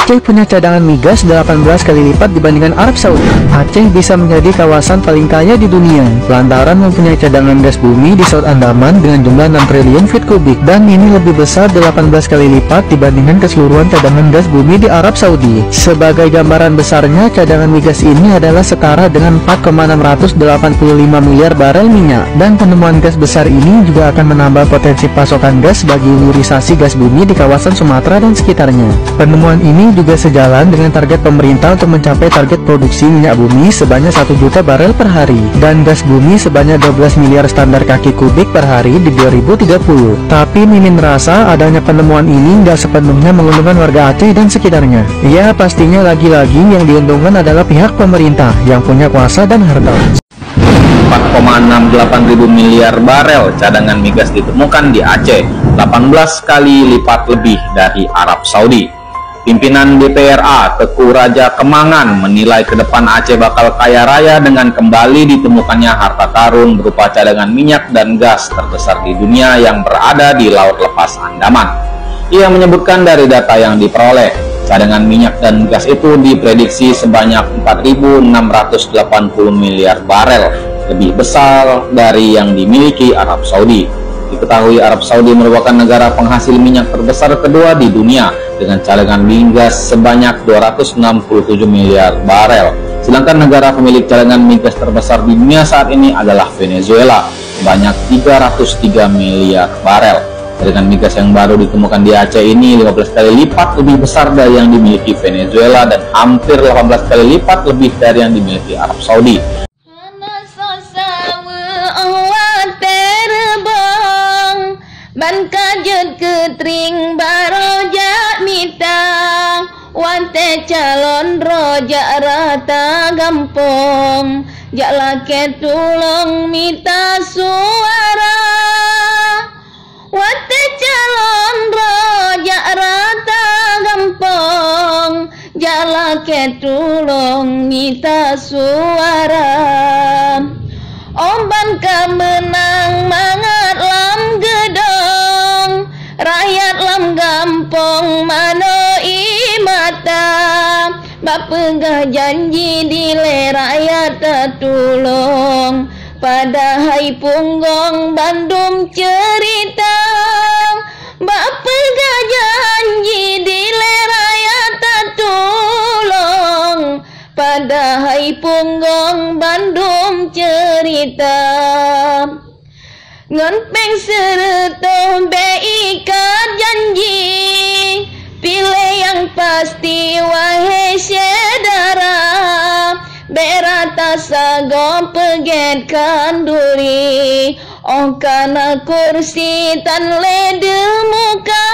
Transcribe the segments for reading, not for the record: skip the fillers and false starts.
Aceh punya cadangan migas 18 kali lipat dibandingkan Arab Saudi. Aceh bisa menjadi kawasan paling kaya di dunia lantaran mempunyai cadangan gas bumi di Selat Andaman dengan jumlah 6 triliun feet kubik, dan ini lebih besar 18 kali lipat dibandingkan keseluruhan cadangan gas bumi di Arab Saudi. Sebagai gambaran besarnya, cadangan migas ini adalah setara dengan 4,685 miliar barel minyak, dan penemuan gas besar ini juga akan menambah potensi pasokan gas bagi hilirisasi gas bumi di kawasan Sumatera dan sekitarnya. Penemuan ini juga sejalan dengan target pemerintah untuk mencapai target produksi minyak bumi sebanyak 1 juta barel per hari dan gas bumi sebanyak 12 miliar standar kaki kubik per hari di 2030. Tapi Mimin rasa adanya penemuan ini nggak sepenuhnya menguntungkan warga Aceh dan sekitarnya. Ya, pastinya lagi-lagi yang diuntungkan adalah pihak pemerintah yang punya kuasa dan harta. 4,68 ribu miliar barel cadangan migas ditemukan di Aceh, 18 kali lipat lebih dari Arab Saudi. Pimpinan DPRA Teku Raja Kemangan menilai ke depan Aceh bakal kaya raya dengan kembali ditemukannya harta karun berupa cadangan minyak dan gas terbesar di dunia yang berada di Laut Lepas Andaman. Ia menyebutkan dari data yang diperoleh, cadangan minyak dan gas itu diprediksi sebanyak 4.680 miliar barel, lebih besar dari yang dimiliki Arab Saudi. Diketahui Arab Saudi merupakan negara penghasil minyak terbesar kedua di dunia dengan cadangan migas sebanyak 267 miliar barel. Sedangkan negara pemilik cadangan migas terbesar di dunia saat ini adalah Venezuela, sebanyak 303 miliar barel. Cadangan migas yang baru ditemukan di Aceh ini 15 kali lipat lebih besar dari yang dimiliki Venezuela dan hampir 18 kali lipat lebih dari yang dimiliki Arab Saudi. Ban kajut ketring barojak mitang, wante calon rojak rata gampong, jak lake tulung mita suara. Wante calon rojak rata gampong, jak lake tulung mita suara. Omban kemenang mangat lam gedong, rakyat lam gampong mano imata, bapegah janji dile rakyat tertulung, padahal punggong Bandung cerita, bapegah janji dile rakyat tertulung, padahal punggong Bandung cerita. Ngonpeng sereto beikat janji, pilih yang pasti wahai saudara, berata sago peget kanduri, oh kana kursi tan lede muka,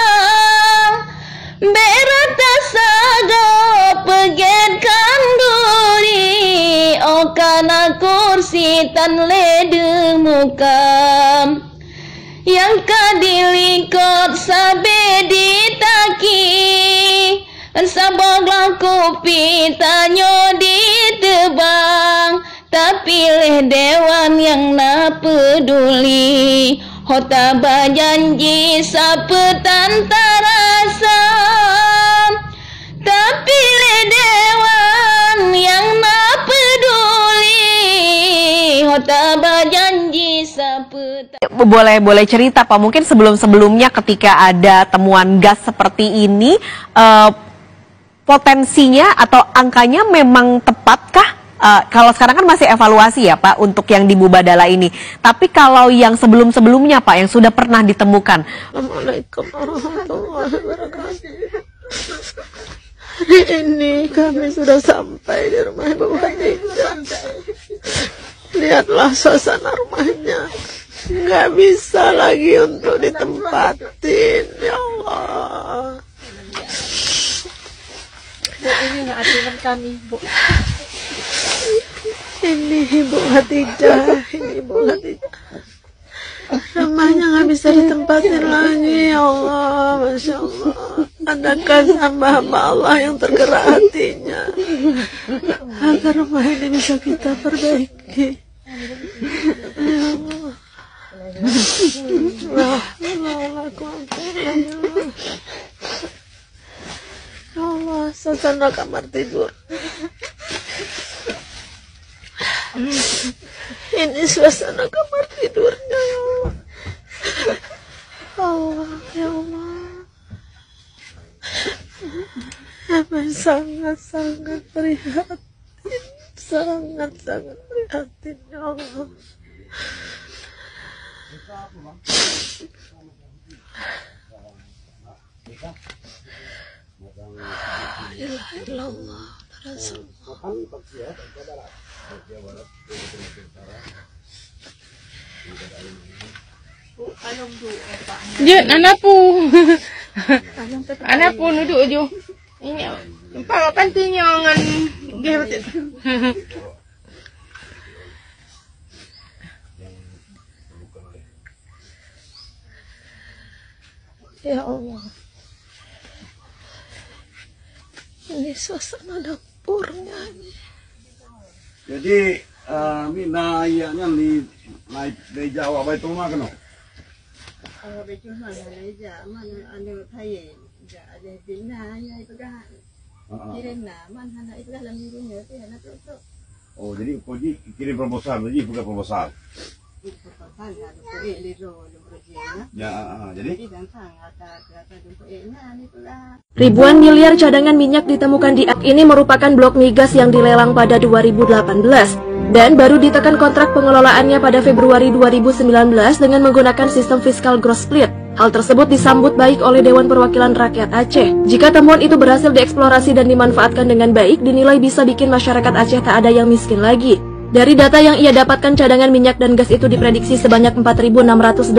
berata sago peget kanduri, oh kana kursi tan lede muka. Yang kadilikot sabe ditaki, saboglah kopi tanyo ditebang, tapi leh dewan yang na peduli, hota bajanji sapetan tarasa, tapi leh dewan yang na peduli, hota bajanji sapetan. Boleh cerita Pak, mungkin sebelumnya ketika ada temuan gas seperti ini, potensinya atau angkanya memang tepatkah? Kalau sekarang kan masih evaluasi ya Pak untuk yang di Mubadala ini. Tapi kalau yang sebelumnya Pak yang sudah pernah ditemukan. Assalamualaikum warahmatullahi wabarakatuh. Hari ini kami sudah sampai di rumah Ibu Khadijah. Lihatlah suasana rumahnya. Nggak bisa lagi untuk ditempatin, ya Allah. Bu, ini nggak adilan kami, Bu. Ini Ibu Khadijah, ini Ibu Khadijah. Rumahnya nggak bisa ditempatin lagi, ya Allah, Masya Allah. Adakan hamba-hamba Allah yang tergerak hatinya agar rumah ini bisa kita perbaiki, ya Allah. Ya Allah, suasana kamar tidur. Ini suasana kamar tidurnya, ya Allah. Allah, ya Allah. Emang sangat-sangat prihatin. Sangat-sangat prihatin, ya Allah. La ilaha illallah. Dia anak pun duduk je. Ini tempat kantinnya dengan dia betul. Ya Allah. Ini suasana dapurnya ini. Jadi mina ianya di naik dari Jawa baik rumah kan? Kalau betul mana aja, mana anda thầy ada bina ya itu kan. Kirim nama mana itu kan lambirunya itu anak itu. Oh jadi kau kirim proposal, jadi bukan proposal. Proposal ya, itu liru proposal. Ya, jadi. Ribuan miliar cadangan minyak ditemukan di ini merupakan blok migas yang dilelang pada 2018 dan baru ditekan kontrak pengelolaannya pada Februari 2019 dengan menggunakan sistem fiskal gross split. Hal tersebut disambut baik oleh Dewan Perwakilan Rakyat Aceh. Jika temuan itu berhasil dieksplorasi dan dimanfaatkan dengan baik, dinilai bisa bikin masyarakat Aceh tak ada yang miskin lagi. Dari data yang ia dapatkan, cadangan minyak dan gas itu diprediksi sebanyak 4.685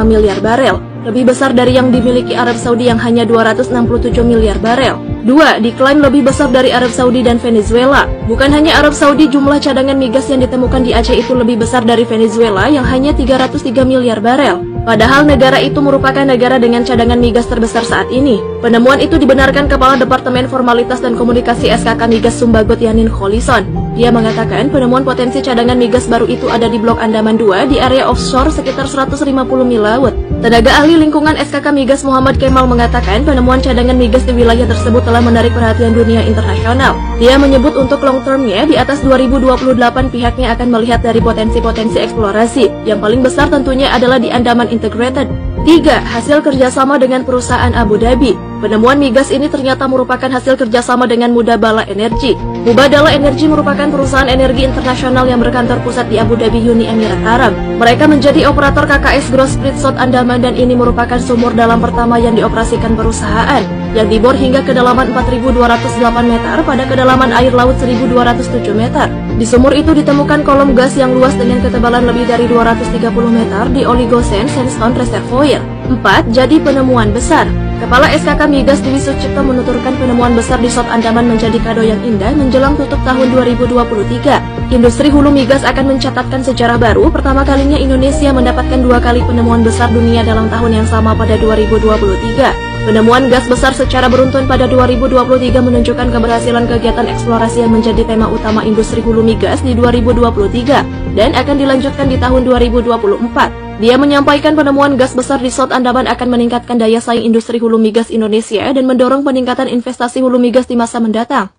miliar barel, lebih besar dari yang dimiliki Arab Saudi yang hanya 267 miliar barel. 2. Diklaim lebih besar dari Arab Saudi dan Venezuela. Bukan hanya Arab Saudi, jumlah cadangan migas yang ditemukan di Aceh itu lebih besar dari Venezuela yang hanya 303 miliar barel. Padahal negara itu merupakan negara dengan cadangan migas terbesar saat ini. Penemuan itu dibenarkan Kepala Departemen Formalitas dan Komunikasi SKK Migas Sumbagot Yanin Kholison. Dia mengatakan penemuan potensi cadangan migas baru itu ada di Blok Andaman 2 di area offshore sekitar 150 mil laut. Tenaga ahli lingkungan SKK Migas Muhammad Kemal mengatakan penemuan cadangan migas di wilayah tersebut telah menarik perhatian dunia internasional. Dia menyebut untuk long termnya di atas 2028 pihaknya akan melihat dari potensi-potensi eksplorasi. Yang paling besar tentunya adalah di Andaman Integrated. 3. Hasil kerjasama dengan perusahaan Abu Dhabi. Penemuan migas ini ternyata merupakan hasil kerjasama dengan Mubadala Energy. Mubadala Energy merupakan perusahaan energi internasional yang berkantor pusat di Abu Dhabi, Uni Emirat Arab. Mereka menjadi operator KKS Gross Split South Andaman dan ini merupakan sumur dalam pertama yang dioperasikan perusahaan, yang dibor hingga kedalaman 4.208 meter pada kedalaman air laut 1.207 meter. Di sumur itu ditemukan kolom gas yang luas dengan ketebalan lebih dari 230 meter di Oligocene Sandstone Reservoir. 4. Jadi penemuan besar. Kepala SKK Migas Dwi Sucipto menuturkan penemuan besar di South Andaman menjadi kado yang indah menjelang tutup tahun 2023. Industri hulu migas akan mencatatkan sejarah baru. Pertama kalinya Indonesia mendapatkan 2 kali penemuan besar dunia dalam tahun yang sama pada 2023. Penemuan gas besar secara beruntun pada 2023 menunjukkan keberhasilan kegiatan eksplorasi yang menjadi tema utama industri hulu migas di 2023 dan akan dilanjutkan di tahun 2024. Dia menyampaikan penemuan gas besar di South Andaman akan meningkatkan daya saing industri hulu migas Indonesia dan mendorong peningkatan investasi hulu migas di masa mendatang.